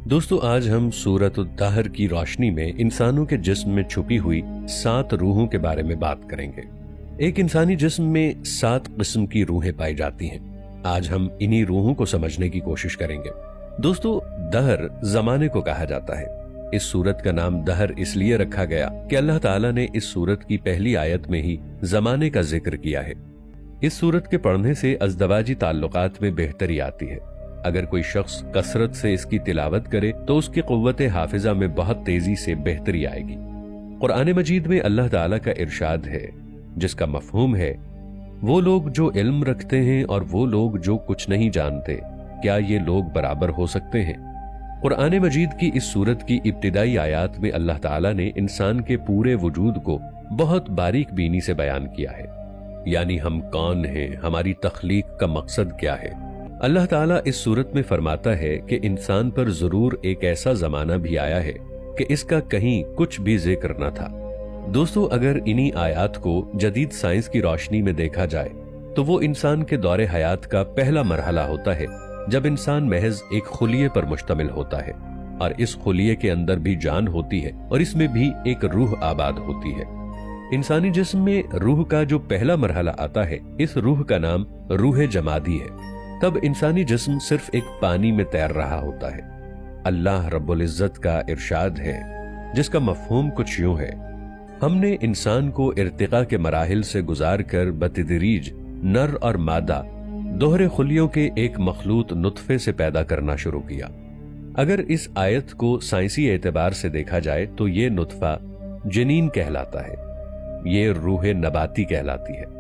दोस्तों, आज हम सूरत अद-दहर की रोशनी में इंसानों के जिस्म में छुपी हुई 7 रूहों के बारे में बात करेंगे। एक इंसानी जिस्म में 7 किस्म की रूहें पाई जाती हैं। आज हम इन्हीं रूहों को समझने की कोशिश करेंगे। दोस्तों, दहर जमाने को कहा जाता है। इस सूरत का नाम दहर इसलिए रखा गया कि अल्लाह ताला ने इस सूरत की पहली आयत में ही जमाने का जिक्र किया है। इस सूरत के पढ़ने से अज़दवाजी ताल्लुकात में बेहतरी आती है। अगर कोई शख्स कसरत से इसकी तिलावत करे तो उसकी कुव्वत हाफिजा में बहुत तेजी से बेहतरी आएगी। कुरान मजीद में अल्लाह ताला का इरशाद है, जिसका मफहूम है, वो लोग जो इल्म रखते हैं और वो लोग जो कुछ नहीं जानते, क्या ये लोग बराबर हो सकते हैं। कुरान मजीद की इस सूरत की इब्तिदाई आयात में अल्लाह ताला ने इंसान के पूरे वजूद को बहुत बारीक बीनी से बयान किया है, यानी हम कौन हैं, हमारी तख्लीक का मकसद क्या है। अल्लाह ताला इस सूरत में फरमाता है कि इंसान पर जरूर एक ऐसा जमाना भी आया है कि इसका कहीं कुछ भी जिक्र न था। दोस्तों, अगर इन्हीं आयात को जदीद साइंस की रोशनी में देखा जाए तो वो इंसान के दौरे हयात का पहला मरहला होता है, जब इंसान महज एक खुलिये पर मुश्तमिल होता है और इस खुलिये के अंदर भी जान होती है और इसमें भी एक रूह आबाद होती है। इंसानी जिस्म में रूह का जो पहला मरहला आता है, इस रूह का नाम रूह जमादी है। तब इंसानी जिस्म सिर्फ एक पानी में तैर रहा होता है। अल्लाह रब्बुल इज्जत का इरशाद है, जिसका मफहूम कुछ यूं है, हमने इंसान को इर्तिका के मराहिल से गुजार कर बतदरीज नर और मादा दोहरे खुलियों के एक मखलूत नुत्फे से पैदा करना शुरू किया। अगर इस आयत को साइंसी एतबार से देखा जाए तो ये नुत्फा जनीन कहलाता है, ये रूह नबाती कहलाती है।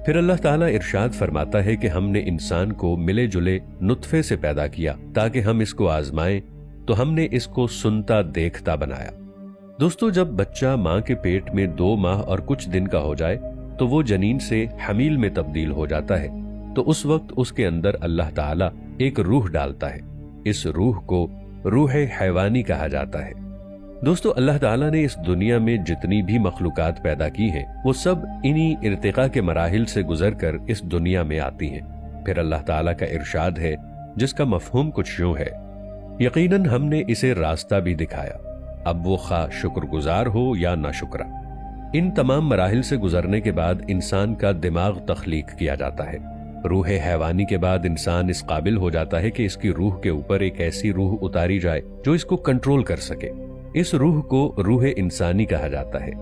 फिर अल्लाह ताला इरशाद फरमाता है कि हमने इंसान को मिले जुले नुत्फे से पैदा किया ताकि हम इसको आजमाएं, तो हमने इसको सुनता देखता बनाया। दोस्तों, जब बच्चा मां के पेट में 2 माह और कुछ दिन का हो जाए तो वो जनीन से हमील में तब्दील हो जाता है, तो उस वक्त उसके अंदर अल्लाह ताला एक रूह डालता है। इस रूह को रूह हैवानी कहा जाता है। दोस्तों, अल्लाह ताला ने इस दुनिया में जितनी भी मखलूकात पैदा की हैं, वो सब इन्हीं इर्तिका के मराहिल से गुजर कर इस दुनिया में आती हैं। फिर अल्लाह ताला का इरशाद है, जिसका मफहूम कुछ यूं है, यकीनन हमने इसे रास्ता भी दिखाया, अब वो खा शुक्रगुजार हो या नाशुक्रा। इन तमाम मराहिल से गुजरने के बाद इंसान का दिमाग तख्लीक किया जाता है। रूह हैवानी के बाद इंसान इस काबिल हो जाता है कि इसकी रूह के ऊपर एक ऐसी रूह उतारी जाए जो इसको कंट्रोल कर सके। इस रूह को रूह इंसानी कहा जाता है।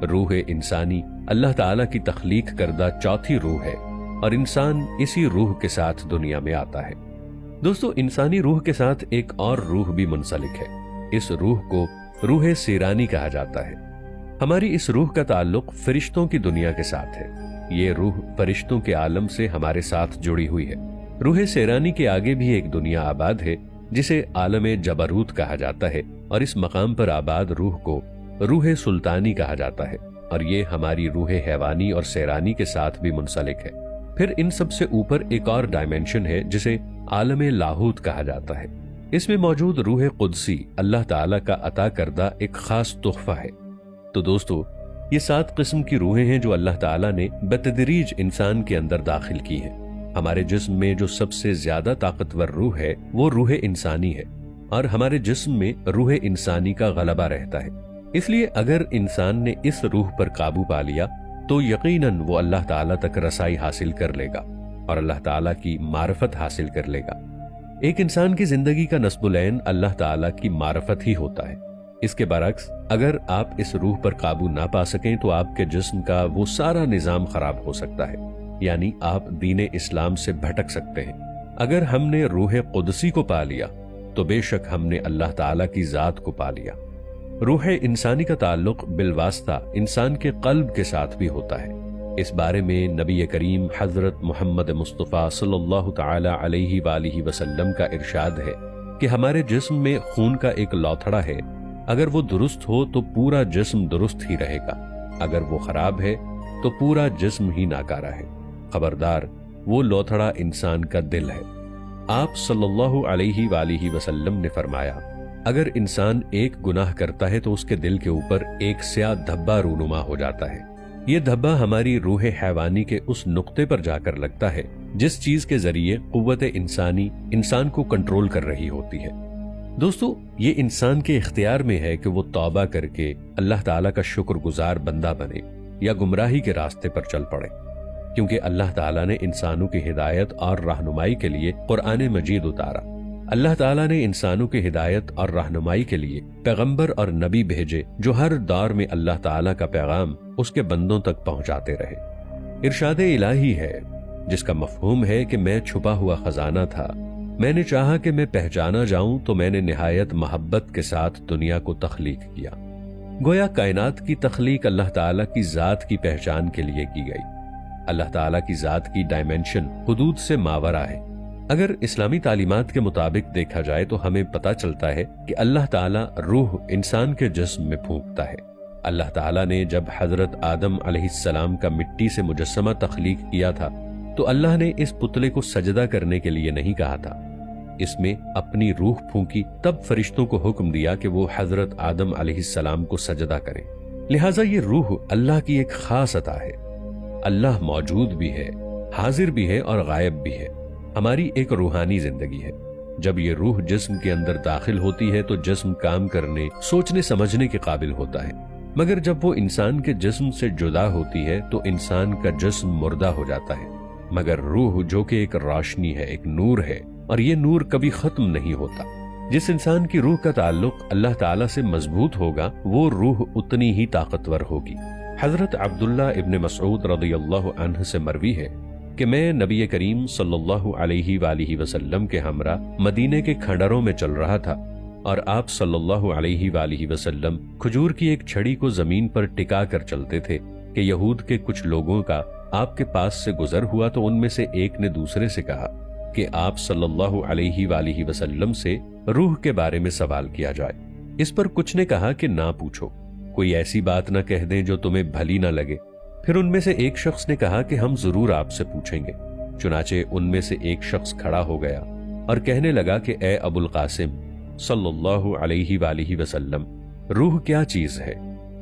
रूह इंसानी अल्लाह ताला की तख्लीक करदा चौथी रूह है और इंसान इसी रूह के साथ दुनिया में आता है। दोस्तों, इंसानी रूह के साथ एक और रूह भी मुंसलिक है। इस रूह को रूह सीरानी कहा जाता है। हमारी इस रूह का ताल्लुक फरिश्तों की दुनिया के साथ है। ये रूह फरिश्तों के आलम से हमारे साथ जुड़ी हुई है। रूह सीरानी के आगे भी एक दुनिया आबाद है, जिसे आलम जबरूत कहा जाता है, और इस मकाम पर आबाद रूह को रूह सुल्तानी कहा जाता है, और ये हमारी रूह हैवानी और सैरानी के साथ भी मुंसलिक है। फिर इन सब से ऊपर एक और डायमेंशन है, जिसे आलम लाहूत कहा जाता है। इसमें मौजूद रूह कुदसी अल्लाह ताला का अता करदा एक खास तोहफा है। तो दोस्तों, ये 7 किस्म की रूहें हैं जो अल्लाह ताला ने बतदरीज इंसान के अंदर दाखिल की हैं। हमारे जिस्म में जो सबसे ज्यादा ताकतवर रूह है वो रूह इंसानी है, और हमारे जिस्म में रूह इंसानी का गलबा रहता है। इसलिए अगर इंसान ने इस रूह पर काबू पा लिया तो यकीनन वो अल्लाह ताला तक रसाई हासिल कर लेगा और अल्लाह ताला की मारफत हासिल कर लेगा। एक इंसान की जिंदगी का नस्बुलैन अल्लाह ताला की मारफत ही होता है। इसके बरक्स अगर आप इस रूह पर काबू ना पा सकें तो आपके जिस्म का वो सारा निजाम खराब हो सकता है, यानी आप दीन इस्लाम से भटक सकते हैं। अगर हमने रूह कुदसी को पा लिया तो बेशक हमने अल्लाह ताला की जात को पा लिया। रूह इंसानी का ताल्लुक बिलवास्ता इंसान के कल्ब के साथ भी होता है। इस बारे में नबी करीम हजरत मोहम्मद मुस्तफ़ा सल्लल्लाहु तआला अलैहि वालिहि वसल्लम का इरशाद है कि हमारे जिस्म में खून का एक लौथड़ा है, अगर वो दुरुस्त हो तो पूरा जिस्म दुरुस्त ही रहेगा, अगर वो खराब है तो पूरा जिस्म ही नाकारा है। खबरदार, वो लौथड़ा इंसान का दिल है। आप सल्लल्लाहु अलैहि वालिहि वसल्लम ने फरमाया, अगर इंसान एक गुनाह करता है तो उसके दिल के ऊपर एक स्याह धब्बा रूनुमा हो जाता है। ये धब्बा हमारी रूह हैवानी के उस नुक्ते पर जाकर लगता है जिस चीज के जरिए कुव्वत इंसानी इंसान को कंट्रोल कर रही होती है। دوستو، یہ انسان کے اختیار میں ہے کہ وہ توبہ کر کے اللہ تعالیٰ کا شکر گزار بندہ بنے یا گمراہی کے راستے پر چل پڑے، کیونکہ اللہ تعالیٰ نے انسانوں کی ہدایت اور رہنمائی کے لیے قرآن مجید اتارا۔ اللہ تعالیٰ نے انسانوں کی ہدایت اور رہنمائی کے لیے پیغمبر اور نبی بھیجے جو ہر دور میں اللہ تعالیٰ کا پیغام اس کے بندوں تک پہنچاتے رہے۔ ارشاد الہی ہے جس کا مفہوم ہے کہ میں چھپا ہوا خزانہ تھا، میں نے چاہا کہ میں پہچانا جاؤں تو میں نے نہایت محبت کے ساتھ دنیا کو تخلیق کیا۔ گویا کائنات کی تخلیق اللہ تعالیٰ کی ذات کی پہچان کے لیے کی گئی۔ اللہ تعالیٰ کی ذات کی ڈائمنشن حدود سے ماورا ہے۔ اگر اسلامی تعلیمات کے مطابق دیکھا جائے تو ہمیں پتہ چلتا ہے کہ اللہ تعالیٰ روح انسان کے جسم میں پھونکتا ہے۔ اللہ تعالیٰ نے جب حضرت آدم علیہ السلام کا مٹی سے مجسمہ تخلیق کیا تھا تو اللہ نے اس پتلے کو سجدہ کرنے کے لیے نہیں کہا تھا، اس میں اپنی روح پھونکی، تب فرشتوں کو حکم دیا کہ وہ حضرت آدم علیہ السلام کو سجدہ کریں۔ لہٰذا یہ روح اللہ کی ایک خاص عطا ہے۔ اللہ موجود بھی ہے، حاضر بھی ہے اور غائب بھی ہے۔ ہماری ایک روحانی زندگی ہے۔ جب یہ روح جسم کے اندر داخل ہوتی ہے تو جسم کام کرنے، سوچنے سمجھنے کے قابل ہوتا ہے، مگر جب وہ انسان کے جسم سے جدا ہوتی ہے تو انسان کا جسم مردہ ہو جاتا ہے۔ مگر روح جو کہ ایک روشنی ہے، ایک نور ہے، اور یہ نور کبھی ختم نہیں ہوتا۔ جس انسان کی روح کا تعلق اللہ تعالیٰ سے مضبوط ہوگا وہ روح اتنی ہی طاقتور ہوگی۔ حضرت عبداللہ ابن مسعود رضی اللہ عنہ سے مروی ہے کہ میں نبی کریم صلی اللہ علیہ وآلہ وسلم کے ہمراہ مدینے کے کھنڈروں میں چل رہا تھا، اور آپ صلی اللہ علیہ وآلہ وسلم کھجور کی ایک چھڑی کو زمین پر ٹکا کر چلتے تھے کہ یہود کے کچھ لوگوں کا آپ کے پاس سے گزر ہوا تو ان میں سے ایک نے دوسرے سے کہا کہ آپ صلی اللہ علیہ وآلہ وسلم سے روح کے بارے میں سوال کیا جائے۔ اس پر کچھ نے کہا کہ نہ پوچھو، کوئی ایسی بات نہ کہہ دیں جو تمہیں بھلی نہ لگے۔ پھر ان میں سے ایک شخص نے کہا کہ ہم ضرور آپ سے پوچھیں گے۔ چنانچہ ان میں سے ایک شخص کھڑا ہو گیا اور کہنے لگا کہ اے ابو القاسم صلی اللہ علیہ وآلہ وسلم، روح کیا چیز ہے؟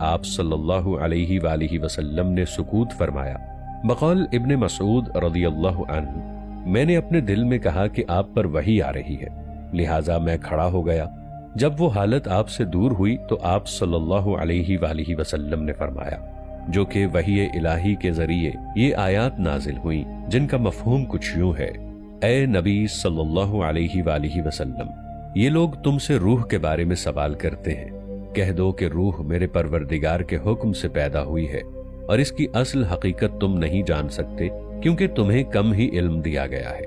آپ صلی اللہ علیہ وآلہ وسلم نے سکوت فرمایا۔ بقول ابن مسعود رضی اللہ عنہ، میں نے اپنے دل میں کہا کہ آپ پر وحی آ رہی ہے، لہٰذا میں کھڑا ہو گیا۔ جب وہ حالت آپ سے دور ہوئی تو آپ صلی اللہ علیہ وآلہ وسلم نے فرمایا، جو کہ وحی الہی کے ذریعے یہ آیات نازل ہوئیں جن کا مفہوم کچھ یوں ہے: اے نبی صلی اللہ علیہ وآلہ وسلم، یہ لوگ تم سے روح کے بارے میں سوال کرتے ہیں، کہہ دو کہ روح میرے پروردگار کے حکم سے پیدا ہوئی ہے، اور اس کی اصل حقیقت تم نہیں جان سکتے کیونکہ تمہیں کم ہی علم دیا گیا ہے۔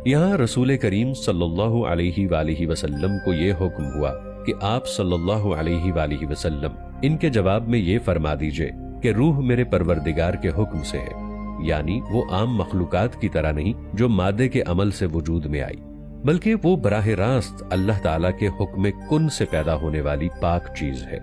یہاں رسول کریم صلی اللہ علیہ وآلہ وسلم کو یہ حکم ہوا کہ آپ صلی اللہ علیہ وآلہ وسلم ان کے جواب میں یہ فرما دیجئے کہ روح میرے پروردگار کے حکم سے ہے، یعنی وہ عام مخلوقات کی طرح نہیں جو مادے کے عمل سے وجود میں آئی، بلکہ وہ براہ راست اللہ تعالیٰ کے حکم کن سے پیدا ہونے والی پاک چیز ہے۔